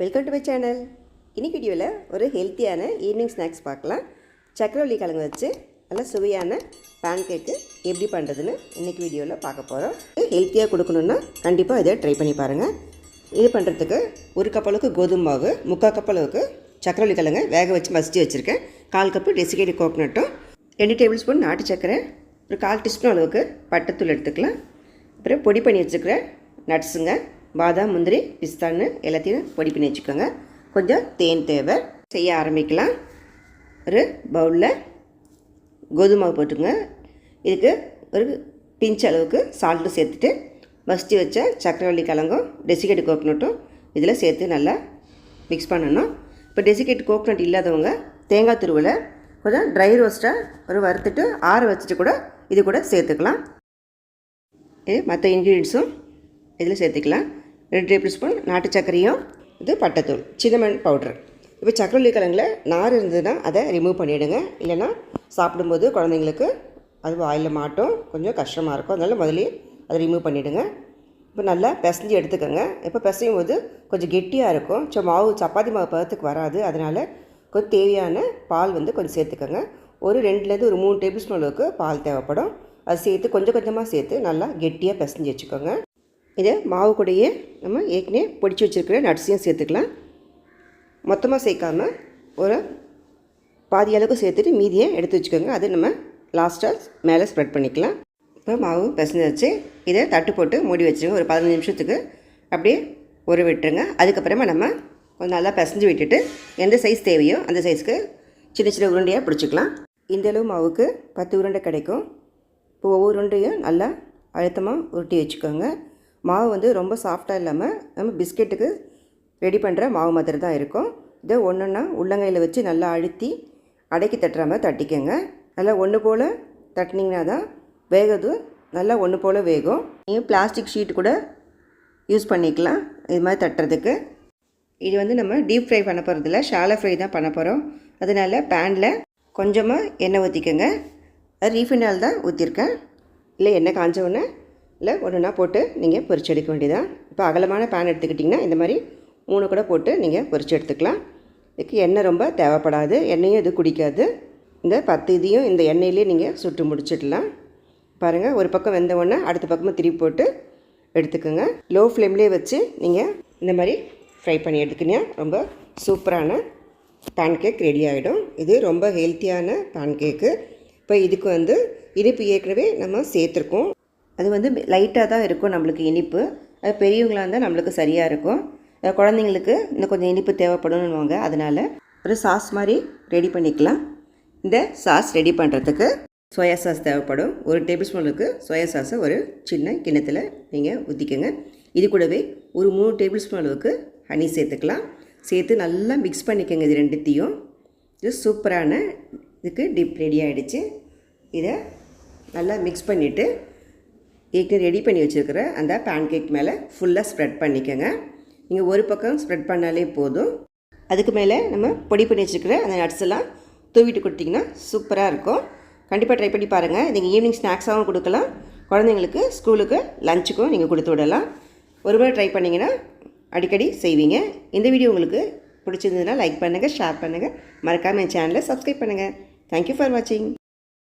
Welcome to my channel. இன்னைக்கு வீடியோவில் ஒரு ஹெல்த்தியான ஈவினிங் ஸ்நாக்ஸ் பார்க்கலாம். சக்கரவள்ளி கிழங்கு வச்சு நல்ல சுவையான பேன் கேக்கு எப்படி பண்ணுறதுன்னு இன்றைக்கி வீடியோவில் பார்க்க போகிறோம். ஹெல்த்தியாக கொடுக்கணுன்னா கண்டிப்பாக இதை ட்ரை பண்ணி பாருங்கள். இது பண்ணுறதுக்கு 1 கப் அளவுக்கு கோதுமை மாவு, 3/4 கப் அளவுக்கு சக்கரவள்ளி கிழங்கு வேக வச்சு மசிச்சு வச்சுருக்கேன். 1/4 கப்பு டெசிகேட்டட் கோகனட்டும், 2 டேபிள் ஸ்பூன் நாட்டு சக்கரை, ஒரு 1/4 டீஸ்பூன் அளவுக்கு பட்டைத்தூள் எடுத்துக்கலாம். அப்புறம் பொடி பண்ணி வச்சுக்கிற நட்ஸுங்க, பாதாம், முந்திரி, பிஸ்தான்னு எல்லாத்தையும் பொடி பண்ணி வச்சுக்கோங்க. கொஞ்சம் தேன் தேவை. செய்ய ஆரம்பிக்கலாம். ஒரு பவுலில் கோதுமை மாவு போட்டுங்க. இதுக்கு ஒரு பிஞ்ச் அளவுக்கு சால்ட்டு சேர்த்துட்டு மசிச்சு வச்ச சக்கரவள்ளி கிழங்கும் டெசிகேட்டட் கோகனட்டும் இதில் சேர்த்து நல்லா மிக்ஸ் பண்ணணும். இப்போ டெசிகேட்டட் கோகனட் இல்லாதவங்க தேங்காய் துருவில் கொஞ்சம் ட்ரை ரோஸ்ட்டாக ஒரு வறுத்துட்டு ஆற வச்சுட்டு கூட இது கூட சேர்த்துக்கலாம். இது மற்ற இன்க்ரீடியன்ஸும் இதில் சேர்த்துக்கலாம். 2 டேபிள் ஸ்பூன் நாட்டு சர்க்கரையும், இது பட்டைத்தூள், சின்னமன் பவுட்ரு. இப்போ சக்கரவள்ளி கிழங்குல நார் இருந்ததுன்னா அதை ரிமூவ் பண்ணிவிடுங்க. இல்லைன்னா சாப்பிடும்போது குழந்தைங்களுக்கு அது வாயில் மாட்டும், கொஞ்சம் கஷ்டமாக இருக்கும். அதனால் முதலே அதை ரிமூவ் பண்ணிவிடுங்க. இப்போ நல்லா பிசைஞ்சு எடுத்துக்கோங்க. இப்போ பிசையும் போது கொஞ்சம் கெட்டியாக இருக்கும். மாவு சப்பாத்தி மாவு பதத்துக்கு வராது. அதனால் கொஞ்சம் தேவையான பால் கொஞ்சம் சேர்த்துக்கோங்க. ஒரு 2லேருந்து ஒரு 3 டேபிள் ஸ்பூன் அளவுக்கு பால் தேவைப்படும். அது சேர்த்து கொஞ்சம் கொஞ்சமாக சேர்த்து நல்லா கெட்டியாக பிசைஞ்சு வச்சுக்கோங்க. இதை மாவு கூடையே நம்ம ஏற்கனவே பொடிச்சு வச்சுருக்கிற நட்ஸையும் சேர்த்துக்கலாம். மொத்தமாக சேர்க்காமல் ஒரு பாதி அளவுக்கு சேர்த்துட்டு மீதியை எடுத்து வச்சுக்கோங்க. அது நம்ம லாஸ்ட்டாக மேலே ஸ்ப்ரெட் பண்ணிக்கலாம். இப்போ மாவு பிசைஞ்சு வச்சு இதை தட்டு போட்டு மூடி வச்சுருங்க. ஒரு 15 நிமிஷத்துக்கு அப்படியே ஊற விட்டுருங்க. அதுக்கப்புறமா நம்ம கொஞ்சம் நல்லா பிசைஞ்சு விட்டுட்டு எந்த சைஸ் தேவையோ அந்த சைஸ்க்கு சின்ன சின்ன உருண்டையாக பிடிச்சிக்கலாம். இந்தளவு மாவுக்கு 10 உருண்டை கிடைக்கும். இப்போ ஒவ்வொரு உருண்டையும் நல்லா அழுத்தமாக உருட்டி வச்சுக்கோங்க. மாவு ரொம்ப சாஃப்டாக இல்லாமல் நம்ம பிஸ்கெட்டுக்கு ரெடி பண்ணுற மாவு மாதிரி தான் இருக்கும். இதை ஒன்றுன்னா உள்ளங்கையில் வச்சு நல்லா அழுத்தி அடக்கி தட்டுற மாதிரி தட்டிக்கோங்க. நல்லா ஒன்று போல் தட்டினீங்கன்னா தான் வேகிறது நல்லா ஒன்று போல் வேகும். நீங்கள் பிளாஸ்டிக் ஷீட் கூட யூஸ் பண்ணிக்கலாம் இது மாதிரி தட்டுறதுக்கு. இது நம்ம டீப் ஃப்ரை பண்ண போகிறதில்ல, ஷாலோ ஃப்ரை தான் பண்ண போகிறோம். அதனால் பேனில் கொஞ்சமாக எண்ணெய் ஊற்றிக்கோங்க. அது ரீஃபைண்ட் ஆயில் தான் ஊற்றிருக்கேன். இல்லை எண்ணெய் காஞ்ச இல்லை ஒன்றுனா போட்டு நீங்கள் பொரிச்சு எடுக்க வேண்டியதான். இப்போ அகலமான பேன் எடுத்துக்கிட்டிங்கன்னா இந்த மாதிரி 3 கூட போட்டு நீங்கள் பொரிச்சு எடுத்துக்கலாம். இதுக்கு எண்ணெய் ரொம்ப தேவைப்படாது, எண்ணெயும் இது குடிக்காது. இந்த 10 இதையும் இந்த எண்ணெயிலே நீங்கள் சுட்டு முடிச்சிடலாம். பாருங்கள், ஒரு பக்கம் வெந்த உடனே அடுத்த பக்கமும் திருப்பி போட்டு எடுத்துக்கோங்க. லோ ஃப்ளேம்லேயே வச்சு நீங்கள் இந்த மாதிரி ஃப்ரை பண்ணி எடுத்துக்கினா ரொம்ப சூப்பரான பேன் கேக் ரெடி ஆகிடும். இது ரொம்ப ஹெல்த்தியான பேன் கேக்கு. இப்போ இதுக்கு இனிப்பு ஏற்கனவே நம்ம சேர்த்துருக்கோம். அது லைட்டாக தான் இருக்கும் நம்மளுக்கு இனிப்பு. அது பெரியவங்களாக இருந்தால் நம்மளுக்கு சரியாக இருக்கும். குழந்தைங்களுக்கு இன்னும் கொஞ்சம் இனிப்பு தேவைப்படும்னுவாங்க. அதனால் ஒரு சாஸ் மாதிரி ரெடி பண்ணிக்கலாம். இந்த சாஸ் ரெடி பண்ணுறதுக்கு சோயா சாஸ் தேவைப்படும். 1 டேபிள் ஸ்பூனுக்கு சோயா சாஸை ஒரு சின்ன கிண்ணத்தில் நீங்கள் ஊற்றிக்கோங்க. இது கூடவே ஒரு 3 டேபிள் ஸ்பூன் அளவுக்கு ஹனி சேர்த்துக்கலாம். சேர்த்து நல்லா மிக்ஸ் பண்ணிக்கோங்க. இது ரெண்டுத்தையும். இது சூப்பரான இதுக்கு டிப் ரெடி ஆகிடுச்சு. இதை நல்லா மிக்ஸ் பண்ணிவிட்டு ஏற்கனவே ரெடி பண்ணி வச்சுருக்கிற அந்த பேன் கேக் மேலே ஃபுல்லாக ஸ்ப்ரெட் பண்ணிக்கோங்க. நீங்கள் ஒரு பக்கம் ஸ்ப்ரெட் பண்ணாலே போதும். அதுக்கு மேலே நம்ம பொடி பண்ணி வச்சுருக்கிற அந்த நட்ஸ் எல்லாம் தூவிட்டு கொடுத்திங்கன்னா சூப்பராக இருக்கும். கண்டிப்பாக ட்ரை பண்ணி பாருங்கள். நீங்கள் ஈவினிங் ஸ்நாக்ஸாகவும் கொடுக்கலாம், குழந்தைங்களுக்கு ஸ்கூலுக்கு லஞ்சுக்கும் நீங்கள் கொடுத்து விடலாம். ஒரு முறை ட்ரை பண்ணிங்கன்னா அடிக்கடி செய்வீங்க. இந்த வீடியோ உங்களுக்கு பிடிச்சிருந்ததுன்னா லைக் பண்ணுங்கள், ஷேர் பண்ணுங்கள், மறக்காமல் என் சேனலை சப்ஸ்கிரைப் பண்ணுங்கள். தேங்க்யூ ஃபார் வாட்சிங்.